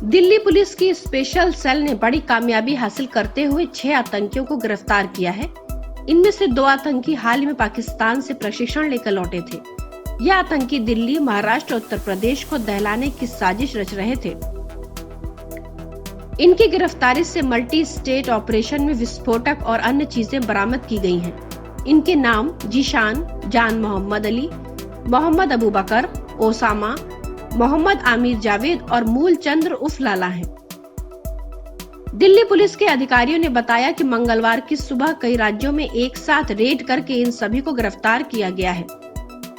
Delhi police की special cell ने बड़ी कामयाबी हासिल करते हुए 6 आतंकियों को गिरफ्तार किया है। इनमें से 2 आतंकी हाल ही में पाकिस्तान से प्रशिक्षण लेकर लौटे थे। ये आतंकी दिल्ली, महाराष्ट्र और उत्तर प्रदेश को दहलाने की साजिश रच रहे थे। इनकी गिरफ्तारी से मल्टी स्टेट ऑपरेशन में विस्फोटक और अन्य चीजें बरामद की गई हैं। इनके नाम जीशान, जान मोहम्मद अली, मोहम्मद अबू बकर, ओसामा, मोहम्मद आमिर जावेद और मूल चंद्र उर्फ लाला हैं। दिल्ली पुलिस के अधिकारियों ने बताया कि मंगलवार की सुबह कई राज्यों में एक साथ रेड करके इन सभी को गिरफ्तार किया गया है।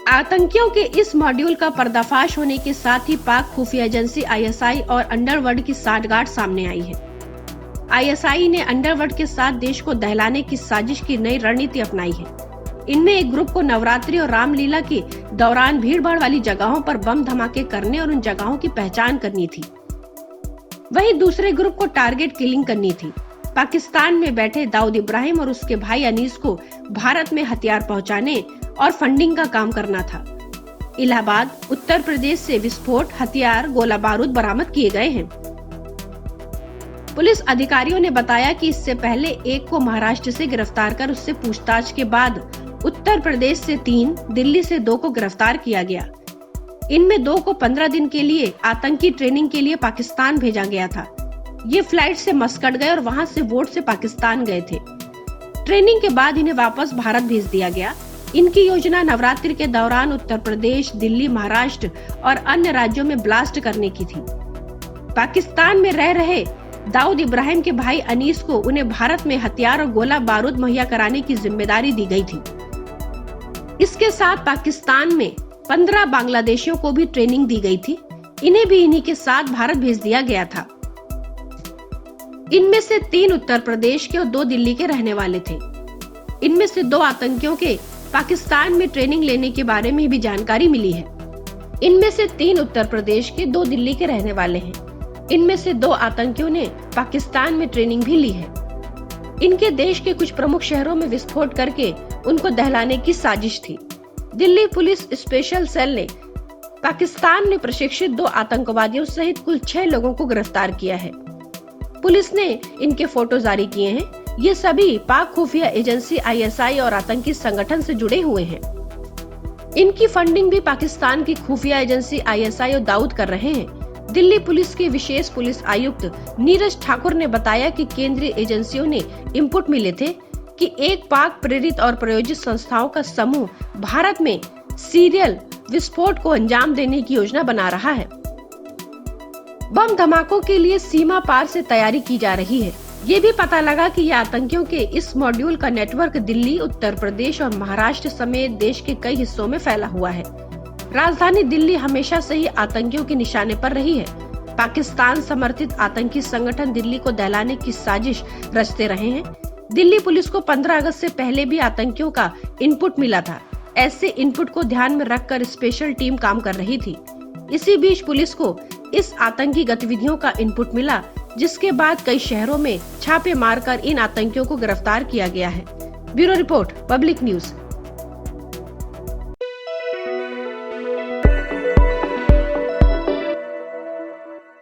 आतंकियों के इस मॉड्यूल का पर्दाफाश होने के साथ ही पाक खुफिया एजेंसी आईएसआई और अंडरवर्ल्ड की साठगांठ सामने आई है। आईएसआई ने अंडरवर्ल्ड के साथ देश को दहलाने की साजिश की नई रणनीति अपनाई है। इनमें एक ग्रुप को नवरात्रि और रामलीला के दौरान भीड़-भाड़ वाली जगहों पर बम धमाके करने और उन जगहों की पहचान करनी थी। वहीं दूसरे ग्रुप को टारगेट किलिंग करनी थी। पाकिस्तान में बैठे दाऊद इब्राहिम और उसके भाई अनीस को भारत में हथियार पहुंचाने और फंडिंग का काम करना था। इलाहाबाद, उत्तर प्रदेश से विस्फोट, हथियार, गोला बारूद बरामद किए गए हैं। पुलिस अधिकारियों ने बताया कि इससे पहले एक को महाराष्ट्र से गिरफ्तार कर उससे पूछताछ के बाद उत्तर प्रदेश से 3, दिल्ली से 2 को गिरफ्तार किया गया। इनमें 2 को 15 दिन के लिए आतंकी ट्रेनिंग के लिए पाकिस्तान भेजा गया था। ये फ्लाइट से मस्कट गए और वहां से बोट से पाकिस्तान गए थे। ट्रेनिंग के बाद इन्हें वापस भारत भेज दिया गया। इनकी योजना नवरात्रि के दौरान उत्तर प्रदेश, दिल्ली, महाराष्ट्र और अन्य राज्यों में ब्लास्ट करने की थी। पाकिस्तान में रह रहे दाऊद इब्राहिम के भाई अनीस को उन्हें भारत में हथियार और गोला बारूद मुहैया कराने की जिम्मेदारी दी गई थी। इसके साथ पाकिस्तान में 15 बांग्लादेशियों को भी ट्रेनिंग दी गई थी। इन्हें भी इन्हीं के साथ भारत भेज दिया गया था। इनमें से 3 उत्तर प्रदेश के और 2 दिल्ली के रहने वाले थे। इनमें से 2 आतंकियों के पाकिस्तान में ट्रेनिंग लेने के बारे में भी जानकारी मिली है। इनमें से 3 उत्तर प्रदेश के, 2 दिल्ली के रहने वाले हैं। इनमें से 2 आतंकियों ने पाकिस्तान में ट्रेनिंग भी ली है। इनके देश के कुछ प्रमुख शहरों में विस्फोट करके उनको दहलाने की साजिश थी। दिल्ली पुलिस स्पेशल सेल ने पाकिस्तान में प्रशिक्षित 2 आतंकवादियों सहित कुल 6 लोगों को गिरफ्तार किया है। पुलिस ने इनके फोटो जारी किए हैं। ये सभी पाक खुफिया एजेंसी आईएसआई और आतंकी संगठन से जुड़े हुए हैं। इनकी फंडिंग भी पाकिस्तान की खुफिया एजेंसी आईएसआई और दाऊद कर रहे हैं। दिल्ली पुलिस के विशेष पुलिस आयुक्त नीरज ठाकुर ने बताया कि केंद्रीय एजेंसियों ने इनपुट मिले थे कि एक पाक प्रेरित और प्रायोजित संस्थाओं का समूह भारत में सीरियल विस्फोट को अंजाम देने की योजना बना रहा है। बम धमाकों के लिए सीमा पार से तैयारी की जा रही है। ये भी पता लगा कि ये आतंकियों के इस मॉड्यूल का नेटवर्क दिल्ली, उत्तर प्रदेश और महाराष्ट्र समेत देश के कई हिस्सों में फैला हुआ है। राजधानी दिल्ली हमेशा से ही आतंकियों के निशाने पर रही है। पाकिस्तान समर्थित आतंकी संगठन दिल्ली को दहलाने की साजिश रचते रहे हैं। दिल्ली पुलिस को 15 अगस्त से पहले भी आतंकियों का इनपुट मिला था। ऐसे इनपुट को ध्यान में रखकर स्पेशल टीम काम कर रही थी। इसी बीच पुलिस को इस आतंकी गतिविधियों का इनपुट मिला, जिसके बाद कई शहरों में छापे मारकर इन आतंकियों को गिरफ्तार किया गया है। Bureau report, public news.